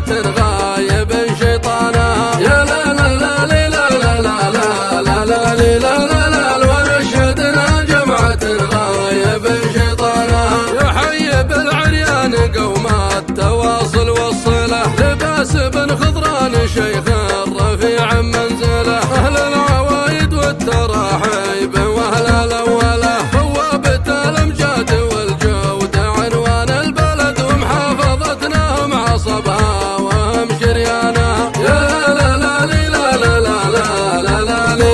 جمعة غايب شيطانها. يا لا لا لا لا لا لا لا لا لا لا لا لا ونشهدنا جمعة غايب شيطانها. يحيي بالعريان قوم التواصل والصلة، لباس بن خضران شيخ الرفيع منزله. أهل العوايد والتراحيب وأهل الأولى، بوابة الأمجاد والجود عنوان البلد، ومحافظتنا معصبها وهم شريانها. يا لا لا لا لا لا لا لا لا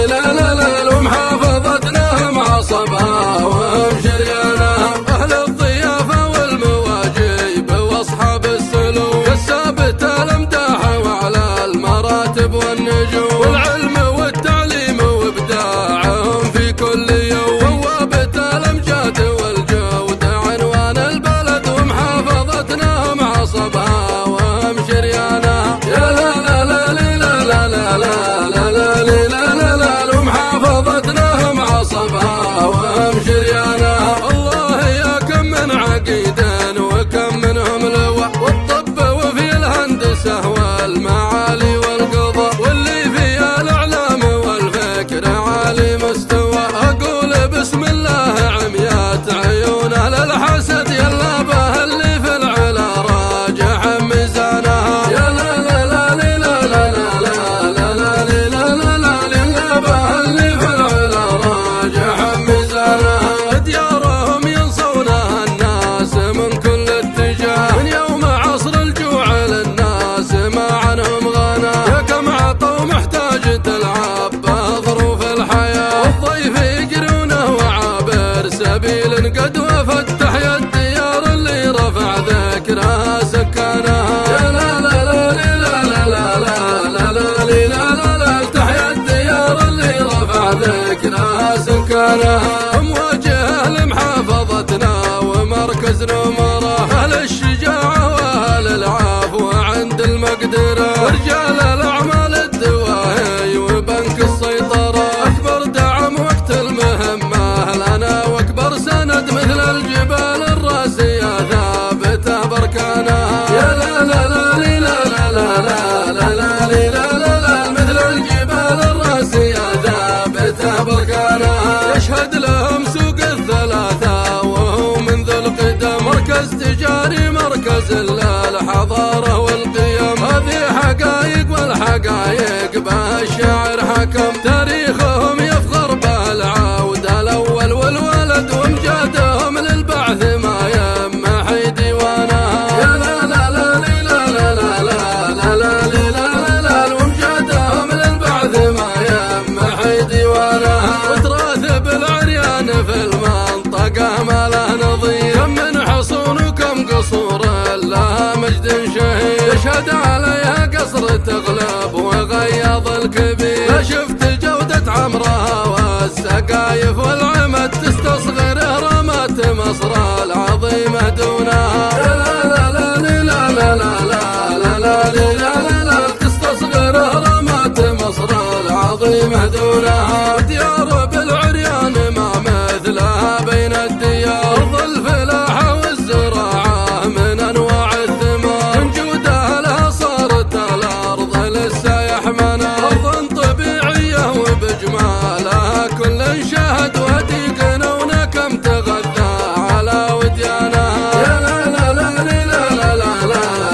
لا لا لا ومحافظتنا معصبها وهم شريانها. أهل الضيافة والمواجيب وأصحاب السلوك، الثابت الأمداح وعلى المراتب والنجوم، والعلم والتعليم وإبداعهم في كل يوم. بوابة الأمجاد والجود عنوان البلد، ومحافظتنا معصبها وهم شريانها. يا لا لا لا لا لا لا لا لا لا لا لا ومحافظتنا معصبها وهم شريانها. الله يا كم من عقيد وكم منهم لواء، والطب وفي الهندسة والمعالي والقضاء، واللي في الإعلام والفكر عالي مستوى. أقول بسم الله عميات عيون أهل الحسد، يلا به اللي في العلا راجح ميزانها. يا لا لا لا لا لا لا لا لا لا لا لا يلا به اللي في العلا راجح ميزانها. ديارهم ينصونها الناس من كل اتجاه، من يوم عصر الجوع للناس ما عنهم غنى. يا كم عطوا محتاج تلعب به ظروف الحياة، والضيف يقرونه وعابر سبيل قد وفتح يا الديار اللي رفع ذكرها سكانها. يا لا لا لا لا لا لا لا لا لا لا لا تحيا الديار اللي رفع ذكرها سكانها. أمواجه لمحافظتنا ومركز نمره، أهل الشجاعة وأهل العفو عند المقدرة، ورجال الأعمال الدواهي وبنك السيطرة. أكبر دعم وقت المهمة لنا وأكبر سند، مثل الجبال الراسية ثابتة بركانها. يا لا لا لا لا لا لا لا لا لا لا لا مثل الجبال الراسية ثابتة بركانها. يشهد لهم سوق الثلاثة وهو من ذو القدم، مركز تجاري مركز للحضارة والقيم. هذه حقائق والحقائق بها الشاعر حكم، تاريخهم يفخر به العود الأول والولد، وامجادهم للبعث ما يمحي ديوانها. يا لا لا لا لا لا لا لا لا لا لا وامجادهم للبعث ما يمحي ديوانها. وتراث بالعريان في المنطقة ما له نظير، كم من حصون وكم قصور لها مجد شهير. يشهد عليها قصر تغلب وغياض الكبير، لا شفت جودة عمرها والسقايف والعمد، تستصغر رمات مصر العظيمة دونها. لا لا لا لا لا لا لا لا لا لا تستصغر رمات مصر العظيمة دونها. ديار بالعريان ما مثلها بين الديار، أرض الفلاحة والزراعة من أنواع الثمار، من جودها لها صارت الأرض لسه يحمنا. أرض طبيعية وبجمالها كل شهد، وديقنا كم تغذى على وديانها. يا لا لا لا لا لا لا لا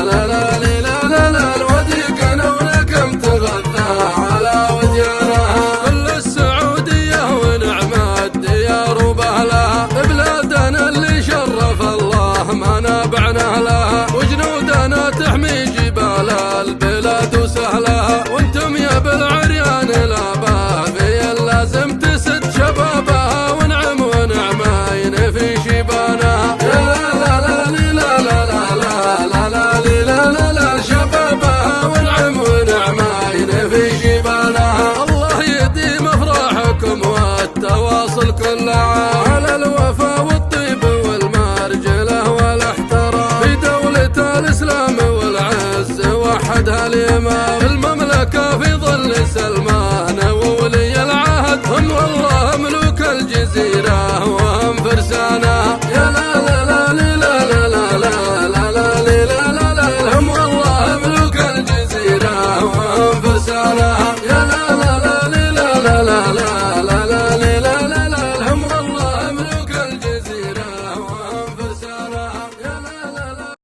لا لا لا لا وديقنا كم تغذى على وديانها. كل السعودية ونعمة الديار وبهلها، بلادنا اللي شرف الله منابعنا لها، وجنودنا تحمي جبال البلاد وسهلها. وانتم يا بالعريان الابابي لازم تسد شبابها، ونعم ونعمين في شبانها. يا لا لا لا لا لا لا لا لا لا لا لا شبابها، ونعم ونعمين في شبانها. الله يديم افراحكم والتواصل كل عام، على الوفا والطيب والمرجله والاحترام، في دولة الاسلام والعز وحدها الامام.